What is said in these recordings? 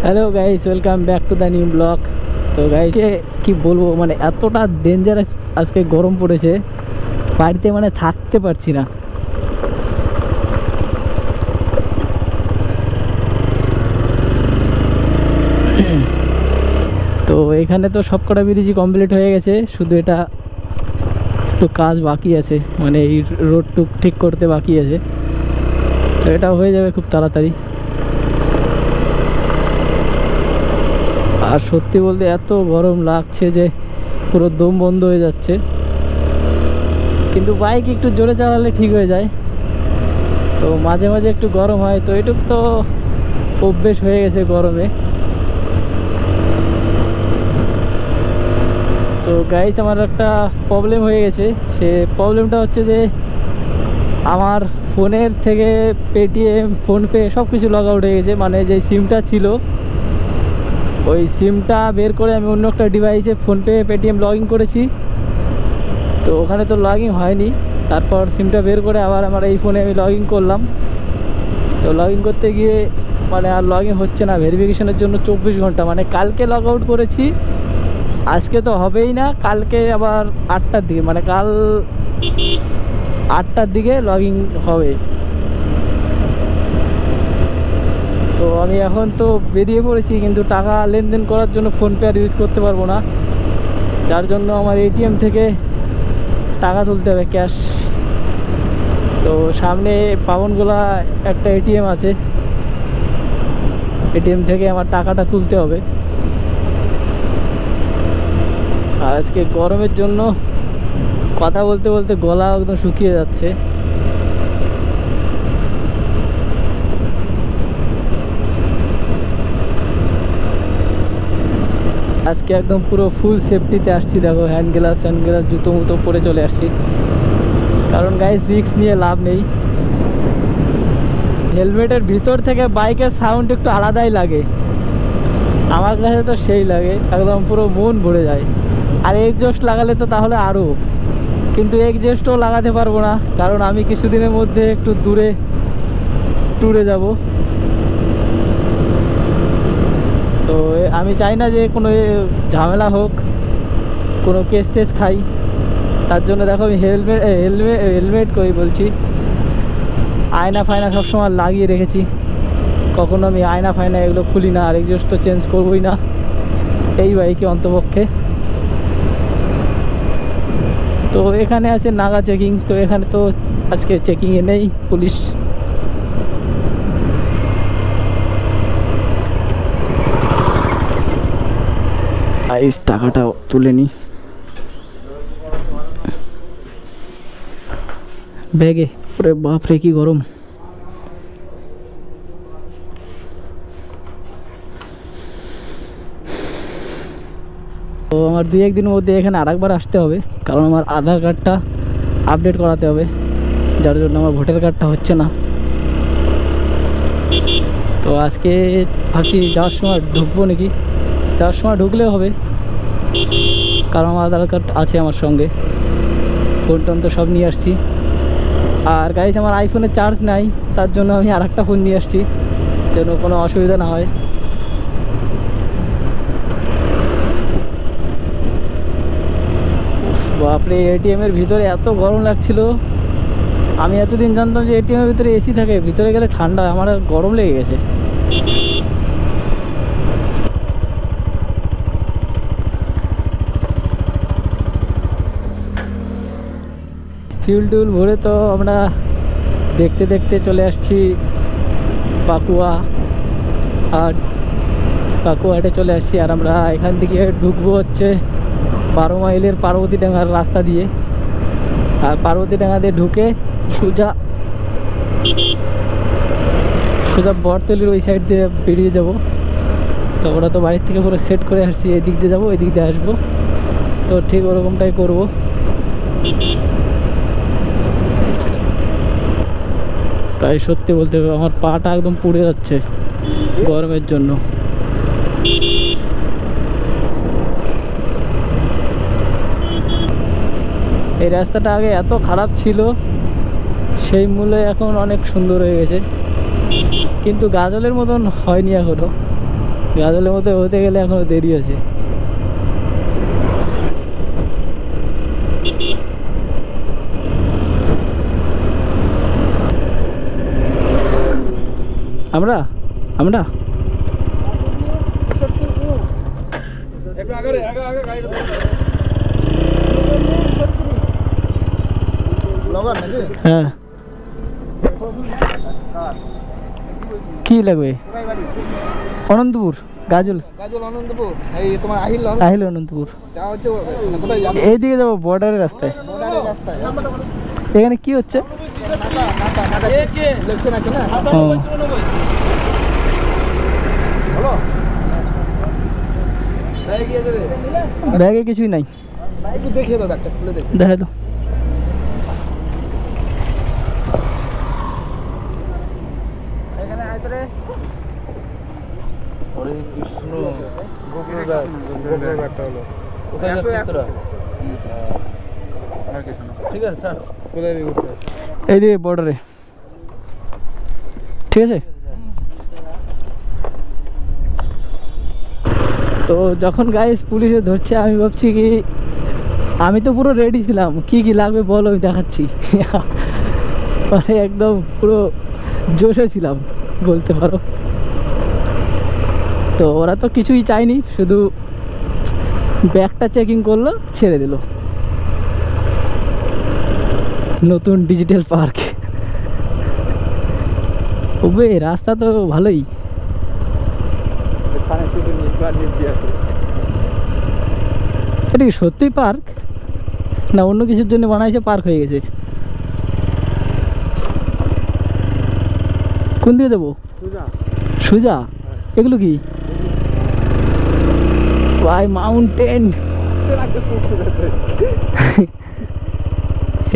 Hello guys, welcome back to the new blog. তো guys কি বলবো, মানে এতটা ডেঞ্জারাস আজকে গরম পড়েছে, বাড়িতে মানে থাকতে পারছি না। তো এখানে তো সব কটা ব্রিজই কমপ্লিট হয়ে গেছে, শুধু এটা একটু কাজ বাকি আছে, মানে এই রোডটুক ঠিক করতে বাকি আছে। তো এটা হয়ে যাবে খুব তাড়াতাড়ি। আর সত্যি বলতে এত গরম লাগছে যে পুরো দম বন্ধ হয়ে যাচ্ছে, কিন্তু বাইক একটু জোরে চালালে ঠিক হয়ে যায়। তো মাঝে মাঝে একটু গরম হয়, তো এটুক তো অভ্যেস হয়ে গেছে গরমে। তো গাইস, আমার একটা প্রবলেম হয়ে গেছে। সে প্রবলেমটা হচ্ছে যে আমার ফোনের থেকে পেটিএম, ফোনপে সব কিছু লগ আউট হয়ে গেছে। মানে যে সিমটা ছিল, ওই সিমটা বের করে আমি অন্য একটা ডিভাইসে ফোনপে পেটিএম লগ ইন করেছি, তো ওখানে তো লগ ইন হয়নি। তারপর সিমটা বের করে আবার আমার এই ফোনে আমি লগ ইন করলাম। তো লগ ইন করতে গিয়ে মানে আর লগ ইন হচ্ছে না, ভেরিফিকেশনের জন্য 24 ঘন্টা। মানে কালকে লগ আউট করেছি, আজকে তো হবেই না, কালকে আবার 8টার দিকে, মানে কাল 8টার দিকে লগ ইন হবে। তো আমি এখন তো বেরিয়ে পড়েছি, কিন্তু টাকা লেনদেন করার জন্য ফোনপে আর ইউজ করতে পারবো না, যার জন্য আমার এটিএম থেকে টাকা তুলতে হবে, ক্যাশ। তো সামনে পাবনগোলা একটা এটিএম আছে, এটিএম থেকে আমার টাকাটা তুলতে হবে। আর আজকে গরমের জন্য কথা বলতে বলতে গলা একদম শুকিয়ে যাচ্ছে। আজকে একদম পুরো ফুল সেফটিতে আসছি, দেখো হ্যান্ড গ্লাস জুতো মুতো পরে চলে আসছি, কারণ গাইস রিস্ক নিয়ে লাভ নেই। হেলমেটের ভিতর থেকে বাইকের সাউন্ড একটু আলাদাই লাগে, আমার কাছে তো সেই লাগে, একদম পুরো মন ভরে যায়। আর এক্সজস্ট লাগালে তো তাহলে আরও, কিন্তু এক্সজস্টও লাগাতে পারবো না, কারণ আমি কিছুদিনের মধ্যে একটু দূরে ট্যুরে যাব। তো আমি চাই না যে কোনো ঝামেলা হোক, কোনো কেস টেস খাই, তার জন্য দেখো আমি হেলমেট কই বলছি, আয়না ফায়না সবসময় লাগিয়ে রেখেছি। কখনো আমি আয়না ফায়না এগুলো খুলি না, আর এক্সজস্ট তো চেঞ্জ করবোই না এই বাইকে অন্তপক্ষে। তো এখানে আছে নাগা চেকিং, তো এখানে তো আজকে চেকিংয়ে নেই পুলিশ। টাকাটা তুলে নি ব্যাগে। ওরে বাপরে কি গরম! তো আমার 2-1 দিনের মধ্যে এখানে আরেকবার আসতে হবে, কারণ আমার আধার কার্ডটা আপডেট করাতে হবে, যার জন্য আমার ভোটার কার্ডটা হচ্ছে না। তো আজকে ভাবছি যাওয়ার সময় ঢুকবো নাকি, যাওয়ার সময় ঢুকলেও হবে, কারণ আমার আধার কার্ড আছে আমার সঙ্গে, ফোন টোন তো সব নিয়ে আসছি। আর গাইস, আমার আইফোনে চার্জ নাই, তার জন্য আমি আর একটা ফোন নিয়ে আসছি, যেন কোনো অসুবিধা না হয়। বাপরে, এটিএমের ভিতরে এত গরম লাগছিল। আমি এতদিন জানতাম যে এটিএমের ভিতরে এসি থাকে, ভিতরে গেলে ঠান্ডা, আমার গরম লেগে গেছে। ফিউল টিউল ভরে তো আমরা দেখতে দেখতে চলে আসছি পাকুয়াহাটে চলে আসছি। আর আমরা এখান থেকে ঢুকবো হচ্ছে 12 মাইলের পার্বতীডাঙ্গার রাস্তা দিয়ে। আর পার্বতীডাঙ্গা দিয়ে ঢুকে সোজা বটতলির ওই সাইড দিয়ে বেরিয়ে যাব। তো ওরা তো বাড়ির থেকে পুরো সেট করে আসছি, এদিক দিয়ে যাবো, এদিক দিয়ে আসবো, তো ঠিক ওরকমটাই করবো। তাই সত্যি বলতে হবে, আমার পাটা একদম পুড়ে যাচ্ছে গরমের জন্য। এই রাস্তাটা আগে এত খারাপ ছিল, সেই মূল্যে এখন অনেক সুন্দর হয়ে গেছে, কিন্তু গাজলের মতন হয়নি এখনো। গাজলের মতো হতে গেলে এখনো দেরি আছে। আমরা আমরা হ্যাঁ কি লাগবে? অনন্তপুর, গাজল অনন্তপুর, এই তোমার আহিল অনন্তপুর। কোথায় যাবে? এইদিকে যাবো, বর্ডারের রাস্তায়। রাস্তায় এখানে কি হচ্ছে? ইলেকশন আছে না। ব্যাগে কিছুই নাই। একটু দেখিয়ে দাও, ব্যাগটা খুলে দেখি। দেখা তো এখানে আইতরে হরে কৃষ্ণ গোকুলের ব্যাগটা হলো। কোথায় যাচ্ছে তোরা? আর কিছু না, ঠিক আছে স্যার। কোথায় উঠতে? এইদিকে বর্ডারে, ঠিক আছে। তো যখন গাইস পুলিশে ধরছে, আমি ভাবছি কি, আমি তো পুরো রেডি ছিলাম, কি কি লাগবে বলো আমি দেখাচ্ছি। মানে একদম পুরো জোশে ছিলাম বলতে পারো। তো ওরা তো কিছুই চায়নি, শুধু ব্যাগটা চেকিং করলো, ছেড়ে দিল। নতুন ডিজিটাল পার্ক। ওবে রাস্তা তো ভালোই। এটা কি সত্যিই পার্ক না অন্য কিছুর জন্য বানাইছে পার্ক হয়ে গেছে? কোন দিকে যাবো? সুজা? এগুলো কি ভাই? মাউন্টেন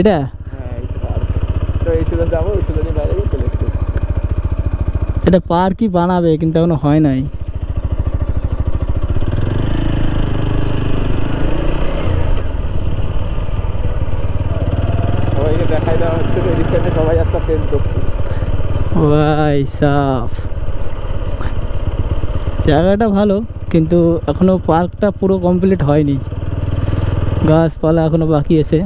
এটা? এটা পার্কই বানাবে কিন্তু এখনো হয় নাই। দেখাই দেওয়া হচ্ছে সবাই একটা প্রেম করছে ভাই সাফ। জায়গাটা ভালো কিন্তু এখনো পার্কটা পুরো কমপ্লিট হয়নি, গাছপালা এখনো বাকি আছে।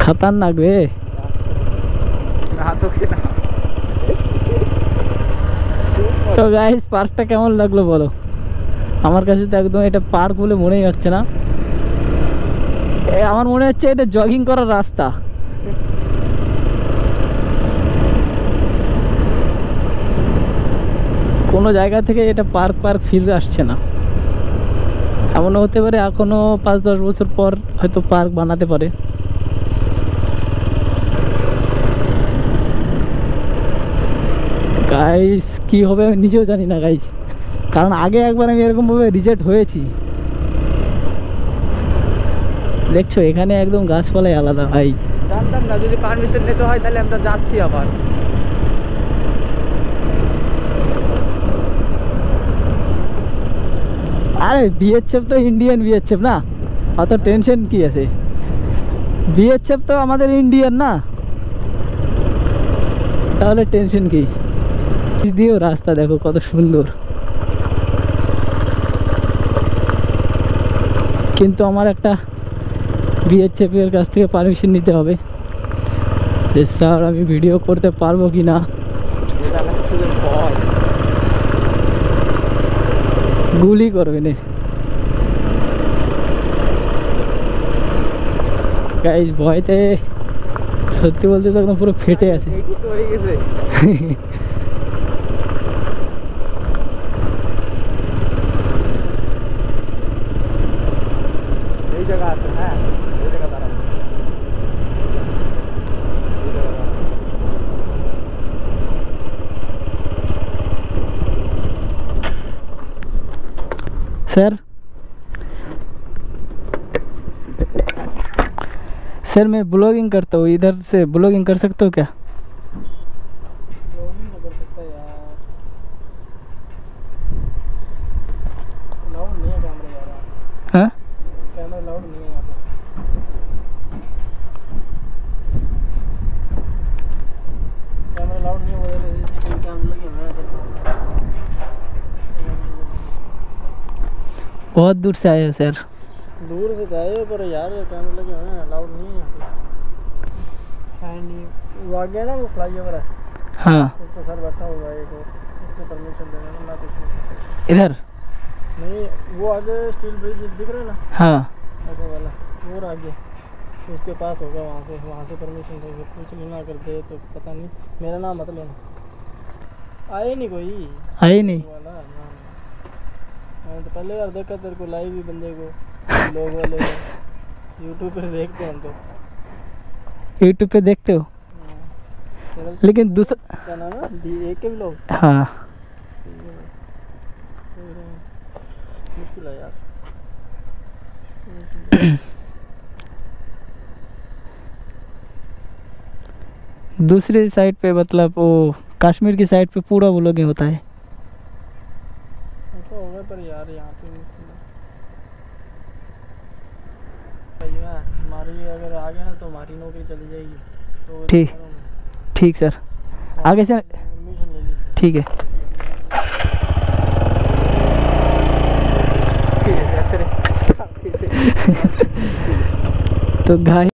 খতরনাক রে। তো গাইস পার্কটা কেমন লাগলো বলো? আমার কাছে তো একদম এটা পার্ক বলে মনেই হচ্ছে না। আমার মনে হচ্ছে এটা জগিং করার রাস্তা। কোনো জায়গা থেকে এটা পার্ক ফিল আসছে না। এমনও হতে পারে এখনো 5-10 বছর পর হয়তো পার্ক বানাতে পারে। গাইস কি হবে আমি নিজেও জানি না গাইস, কারণ আগে একবার আমি এরকমভাবে রিজেক্ট হয়েছি। দেখছো এখানে একদম গাছপালাই আলাদা ভাই। জানতাম না যদি পারমিশন নিতে হয় তাহলে আমরা যাচ্ছি আবার। আরে বিএসএফ তো ইন্ডিয়ান বিএসএফ না, অত টেনশন কি আছে? বিএসএফ তো আমাদের ইন্ডিয়ান না, তাহলে টেনশন কি? দিয়েও রাস্তা দেখো কত সুন্দর। কিন্তু আমার একটা বিএসএফ এর কাছ থেকে পারমিশন নিতে হবে যে স্যার আমি ভিডিও করতে পারবো কি না। গুলি করবে না গাইস, ভয়তে সত্যি বলতে তো একদম পুরো ফেটে আছে। এই জায়গা আছে, হ্যাঁ এই জায়গা দাঁড়াবো। सर मैं ब्लॉगिंग करता हूँ, इधर से ब्लॉगिंग कर सकते हो क्या? ब्लॉगिंग तो कर सकता है यार, लाउड नहीं है कैमरा यार। हाँ कैमरा लाउड नहीं है यहाँ बहुत दूर से आए हो सर। दूर से तो आए हो, पर यार कैमरे लगे हुए हैं, अलाउड नहीं है यहाँ पे। है नहीं, वो आ गया ना वो फ्लाई ओवर है, हाँ उस पर सर बैठा हुआ है एक और, उससे परमिशन देना ना, कुछ नहीं। इधर। नहीं, वो आगे स्टील ब्रिज दिख रहा है ना, हाँ ऐसा वाला, और आगे उसके पास होगा, वहाँ से परमिशन देंगे। पूछ लेना अगर दे तो, पता नहीं, मेरा नाम मत लेना। आए नहीं कोई आए नहीं। वाला ना, मैंने तो पहले बार देखा तेरे को लाइव ही बंदे को, लोग वाले यूट्यूब पे देखते हैं हम तो। यूट्यूब पे देखते हो? तेरा लेकिन दूसरा क्या नाम है, एक के भी लोग हाँ मुश्किल है यार। दूसरी साइड पे मतलब वो कश्मीर की साइड पे पूरा व्लॉगिंग होता है। ऐसा होगा पर यार यहाँ पे मुश्किल है। हमारी अगर आ गया ना तो हमारी नौकरी चली जाएगी, तो ठीक ठीक सर, आगे से परमिशन ले ली। ठीक है। तो गाइस